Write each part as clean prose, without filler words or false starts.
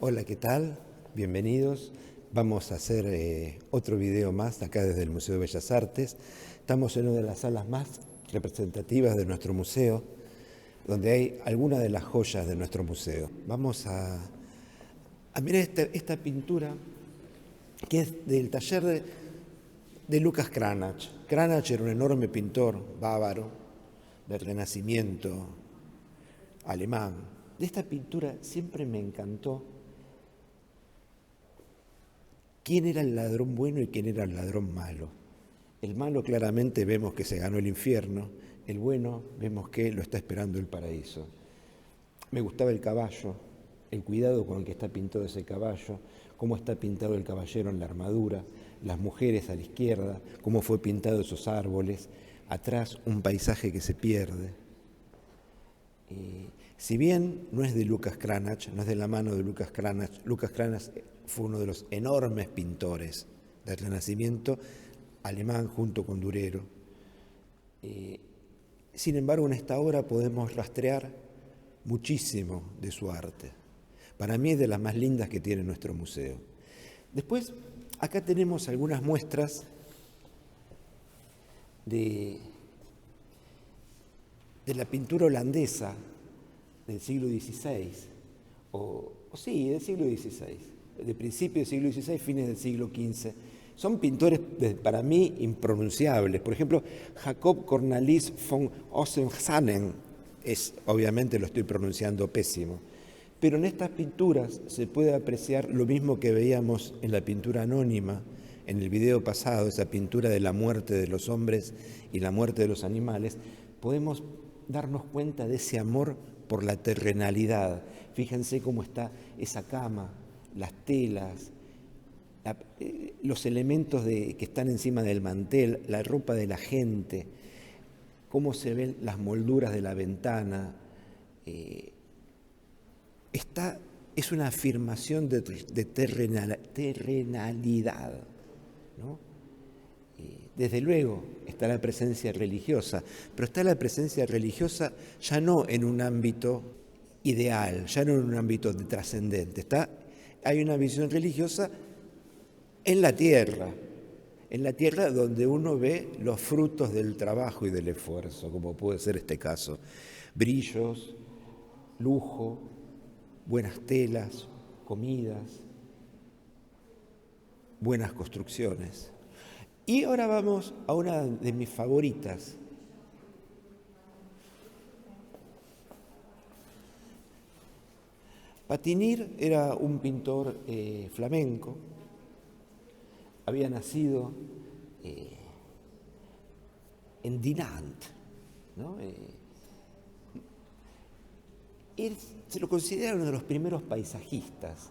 Hola, ¿qué tal? Bienvenidos. Vamos a hacer otro video más acá desde el Museo de Bellas Artes. Estamos en una de las salas más representativas de nuestro museo, donde hay algunas de las joyas de nuestro museo. Vamos a mirar esta pintura que es del taller de Lucas Cranach. Cranach era un enorme pintor bávaro del Renacimiento alemán. De esta pintura siempre me encantó quién era el ladrón bueno y quién era el ladrón malo. El malo claramente vemos que se ganó el infierno, el bueno vemos que lo está esperando el paraíso. Me gustaba el caballo, el cuidado con el que está pintado ese caballo, cómo está pintado el caballero en la armadura, las mujeres a la izquierda, cómo fue pintado esos árboles, atrás un paisaje que se pierde. Si bien no es de Lucas Cranach, no es de la mano de Lucas Cranach fue uno de los enormes pintores del Renacimiento alemán junto con Durero. Sin embargo, en esta obra podemos rastrear muchísimo de su arte. Para mí es de las más lindas que tiene nuestro museo. Después, acá tenemos algunas muestras de la pintura holandesa del siglo XVI, del siglo XVI, de principios del siglo XVI, fines del siglo XV. Son pintores, para mí, impronunciables. Por ejemplo, Jacob Cornelis von Ossenhanen, obviamente lo estoy pronunciando pésimo, pero en estas pinturas se puede apreciar lo mismo que veíamos en la pintura anónima, en el video pasado, esa pintura de la muerte de los hombres y la muerte de los animales. Podemos darnos cuenta de ese amor por la terrenalidad. Fíjense cómo está esa cama, las telas, los elementos que están encima del mantel, la ropa de la gente, cómo se ven las molduras de la ventana. Es una afirmación de terrenalidad, ¿no? Desde luego está la presencia religiosa, pero está la presencia religiosa ya no en un ámbito ideal, ya no en un ámbito trascendente. Hay una visión religiosa en la tierra donde uno ve los frutos del trabajo y del esfuerzo, como puede ser este caso. Brillos, lujo, buenas telas, comidas, buenas construcciones. Y ahora vamos a una de mis favoritas. Patinir era un pintor flamenco. Había nacido en Dinant, ¿no? Él se lo considera uno de los primeros paisajistas.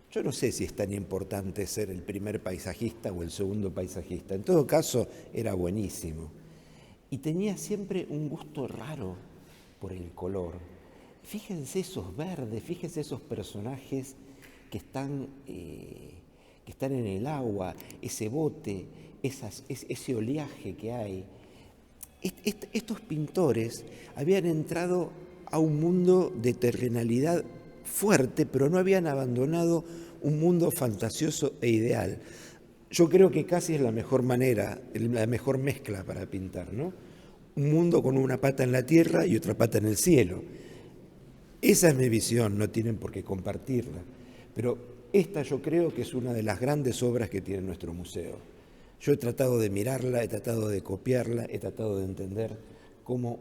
Yo no sé si es tan importante ser el primer paisajista o el segundo paisajista. En todo caso, era buenísimo. Y tenía siempre un gusto raro por el color. Fíjense esos verdes, fíjense esos personajes que están en el agua, ese bote, ese oleaje que hay. Estos pintores habían entrado a un mundo de terrenalidad fuerte, pero no habían abandonado un mundo fantasioso e ideal. Yo creo que casi es la mejor manera, la mejor mezcla para pintar, ¿no? Un mundo con una pata en la tierra y otra pata en el cielo. Esa es mi visión, no tienen por qué compartirla, pero esta yo creo que es una de las grandes obras que tiene nuestro museo. Yo he tratado de mirarla, he tratado de copiarla, he tratado de entender cómo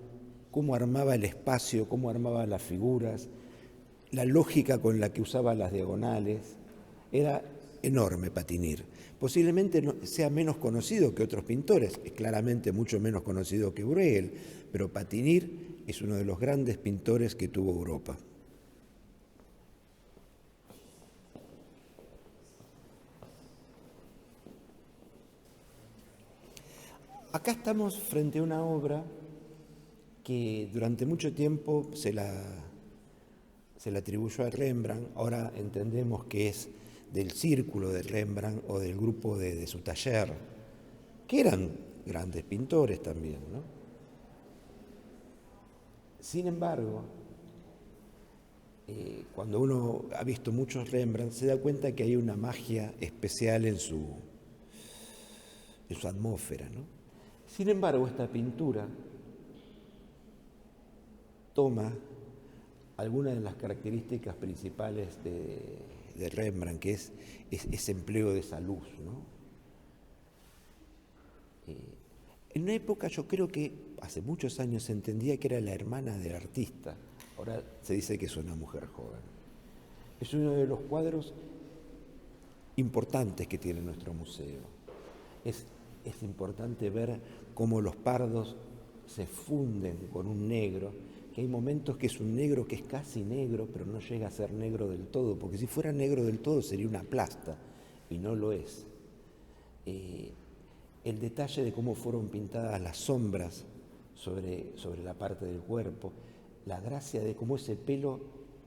armaba el espacio, cómo armaba las figuras, la lógica con la que usaba las diagonales. Era enorme Patinir. Posiblemente sea menos conocido que otros pintores, es claramente mucho menos conocido que Bruegel, pero Patinir es uno de los grandes pintores que tuvo Europa. Acá estamos frente a una obra que durante mucho tiempo se la atribuyó a Rembrandt. Ahora entendemos que es del círculo de Rembrandt o del grupo de su taller, que eran grandes pintores también, ¿no? Sin embargo, Cuando uno ha visto muchos Rembrandt, se da cuenta que hay una magia especial en su atmósfera, ¿no? Sin embargo, esta pintura toma algunas de las características principales de Rembrandt, que es ese empleo de esa luz, ¿no? En una época yo creo que hace muchos años se entendía que era la hermana del artista. Ahora se dice que es una mujer joven. Es uno de los cuadros importantes que tiene nuestro museo. Es importante ver cómo los pardos se funden con un negro, que hay momentos que es un negro que es casi negro, pero no llega a ser negro del todo, porque si fuera negro del todo sería una plasta, y no lo es. El detalle de cómo fueron pintadas las sombras sobre la parte del cuerpo, la gracia de cómo ese pelo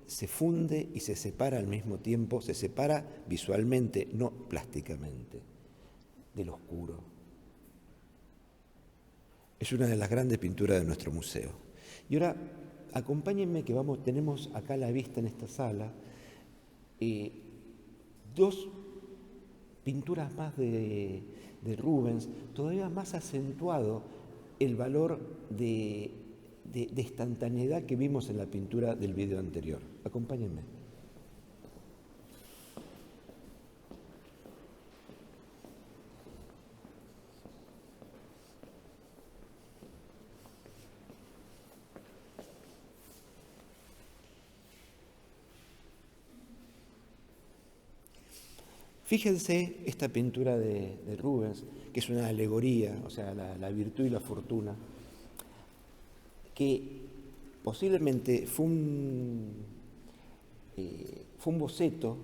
se funde y se separa al mismo tiempo, se separa visualmente, no plásticamente, del oscuro. Es una de las grandes pinturas de nuestro museo. Y ahora, acompáñenme que tenemos acá a la vista en esta sala dos pinturas más de Rubens, todavía más acentuado el valor de instantaneidad que vimos en la pintura del video anterior. Acompáñenme. Fíjense esta pintura de Rubens, que es una alegoría, o sea, la virtud y la fortuna, que posiblemente fue un boceto.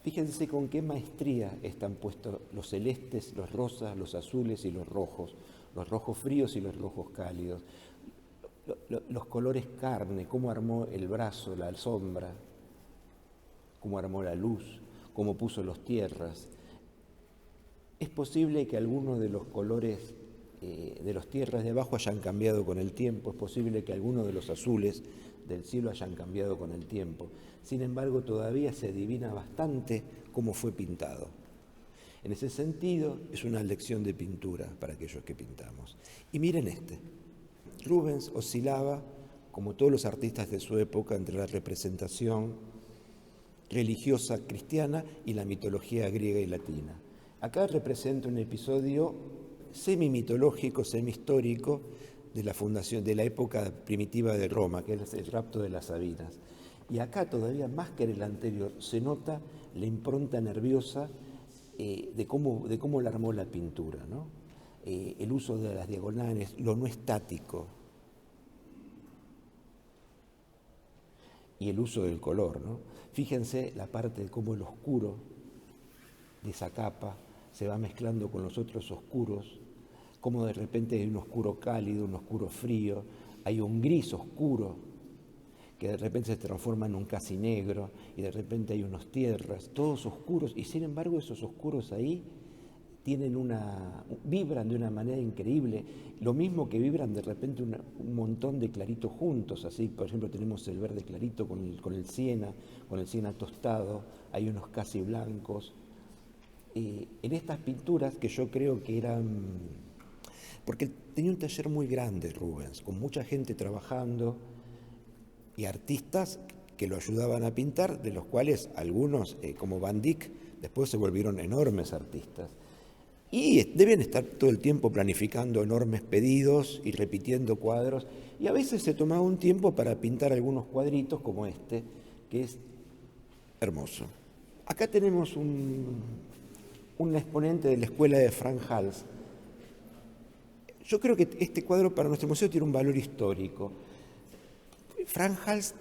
Fíjense con qué maestría están puestos los celestes, los rosas, los azules y los rojos fríos y los rojos cálidos, los colores carne, cómo armó el brazo, la sombra, cómo armó la luz, cómo puso los tierras. Es posible que algunos de los colores de los tierras de abajo hayan cambiado con el tiempo, es posible que algunos de los azules del cielo hayan cambiado con el tiempo. Sin embargo, todavía se adivina bastante cómo fue pintado. En ese sentido, es una lección de pintura para aquellos que pintamos. Y miren Rubens oscilaba, como todos los artistas de su época, entre la representación religiosa cristiana y la mitología griega y latina. Acá representa un episodio semi-mitológico, semi-histórico de la fundación, de la época primitiva de Roma, que es el rapto de las Sabinas. Y acá todavía más que en el anterior se nota la impronta nerviosa de cómo la armó la pintura, ¿no? El uso de las diagonales, lo no estático y el uso del color, ¿no? Fíjense la parte de cómo el oscuro de esa capa se va mezclando con los otros oscuros, cómo de repente hay un oscuro cálido, un oscuro frío, hay un gris oscuro que de repente se transforma en un casi negro y de repente hay unos tierras, todos oscuros, y sin embargo esos oscuros ahí vibran de una manera increíble, lo mismo que vibran de repente un montón de claritos juntos, así por ejemplo tenemos el verde clarito con el siena tostado, hay unos casi blancos. En estas pinturas que yo creo que eran, porque tenía un taller muy grande Rubens, con mucha gente trabajando y artistas que lo ayudaban a pintar, de los cuales algunos, como Van Dyck, después se volvieron enormes artistas. Y deben estar todo el tiempo planificando enormes pedidos y repitiendo cuadros. Y a veces se tomaba un tiempo para pintar algunos cuadritos como este, que es hermoso. Acá tenemos un exponente de la escuela de Frank Hals. Yo creo que este cuadro para nuestro museo tiene un valor histórico. Frank Hals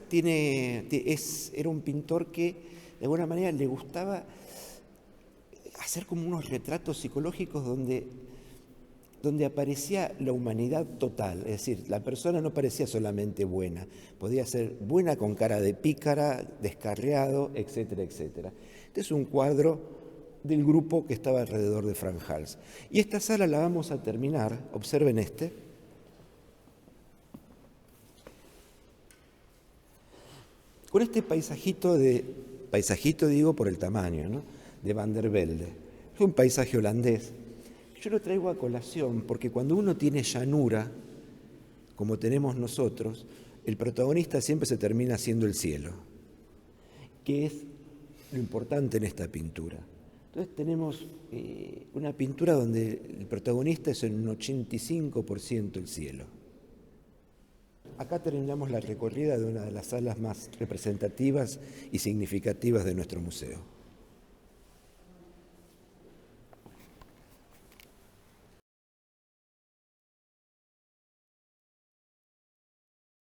era un pintor que de alguna manera le gustaba hacer como unos retratos psicológicos donde aparecía la humanidad total, es decir, la persona no parecía solamente buena, podía ser buena con cara de pícara, descarriado, etcétera, etcétera. Este es un cuadro del grupo que estaba alrededor de Frank Hals. Y esta sala la vamos a terminar, observen con este paisajito digo por el tamaño, ¿no?, de Van der Velde. Es un paisaje holandés. Yo lo traigo a colación porque cuando uno tiene llanura, como tenemos nosotros, el protagonista siempre se termina siendo el cielo, que es lo importante en esta pintura. Entonces tenemos una pintura donde el protagonista es en un 85% el cielo. Acá terminamos la recorrida de una de las salas más representativas y significativas de nuestro museo.